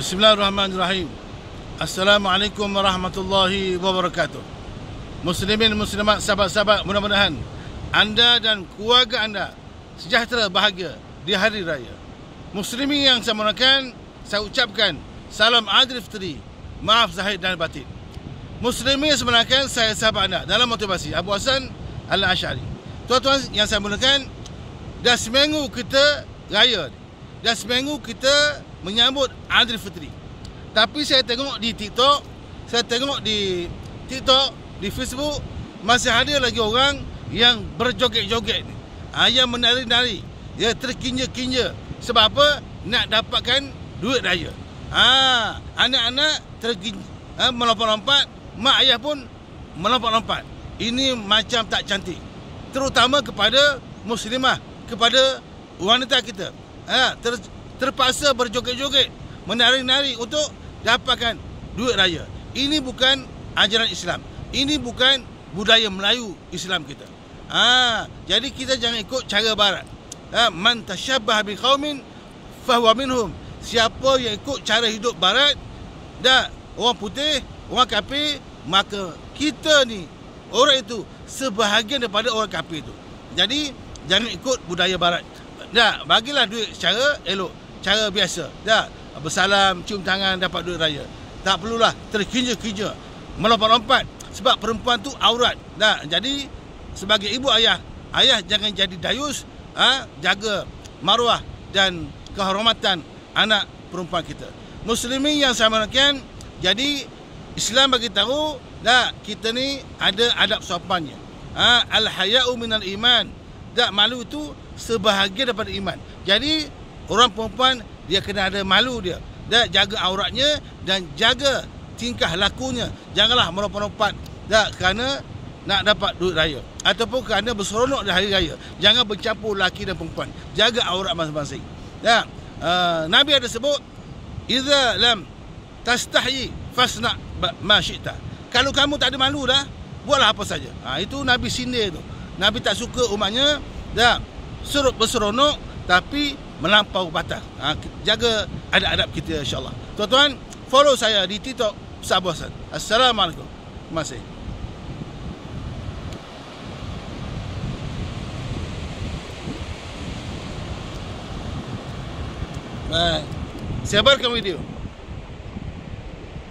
Bismillahirrahmanirrahim. Assalamualaikum warahmatullahi wabarakatuh. Muslimin muslimat, sahabat-sahabat, mudah-mudahan anda dan keluarga anda sejahtera bahagia di hari raya. Muslimin yang saya muliakan, saya ucapkan salam Aidil Fitri, maaf zahir dan batin. Muslimin yang saya muliakan, saya sahabat anda dalam motivasi, Abu Hasan Al-Asy'ari. Tuan-tuan yang saya muliakan, dah seminggu kita raya, dah seminggu kita menyambut Aidil Fitri. Tapi saya tengok di TikTok, di Facebook, masih ada lagi orang yang berjoget-joget ni, yang menari-nari, ya, terkinja-kinja. Sebab apa? Nak dapatkan duit raya. Anak-anak terkinja, melompat-lompat, mak ayah pun melompat-lompat. Ini macam tak cantik, terutama kepada muslimah, kepada wanita kita. Terpaksa berjoget-joget, menari-nari untuk dapatkan duit raya. Ini bukan ajaran Islam. Ini bukan budaya Melayu Islam kita. Jadi kita jangan ikut cara barat. Man tashabbaha biqaumin fahuwa minhum. Siapa yang ikut cara hidup barat, orang putih, orang kafir, maka kita ni, orang itu sebahagian daripada orang kafir itu. Jadi jangan ikut budaya barat. Bagilah duit secara elok, cara biasa. Bersalam, cium tangan, dapat duit raya. Tak perlulah terkinja-kinja, melompat-lompat. Sebab perempuan tu aurat. Jadi sebagai ibu ayah jangan jadi dayus. Jaga maruah dan kehormatan anak perempuan kita. Muslimin yang saya muliakan, jadi Islam bagi tahu, kita ni ada adab sopannya. Al-haya'u minal iman. Malu itu sebahagian daripada iman. Jadi orang perempuan dia kena ada malu dia. Jaga auratnya dan jaga tingkah lakunya. Janganlah melompat-lompat kerana nak dapat duit raya ataupun kerana berseronok di hari raya. Jangan bercampur lelaki dan perempuan. Jaga aurat masing-masing. Nabi ada sebut, "Idza lam tastahyi fasna ma syi'ta." Kalau kamu tak ada malu dah, buatlah apa saja. Itu Nabi sindir tu. Nabi tak suka umatnya suruh berseronok tapi melampau batas. Jaga adab-adab kita, insya-Allah. Tuan-tuan, follow saya di TikTok Abu Hasan. Assalamualaikum. Terima kasih. Sebarkan video.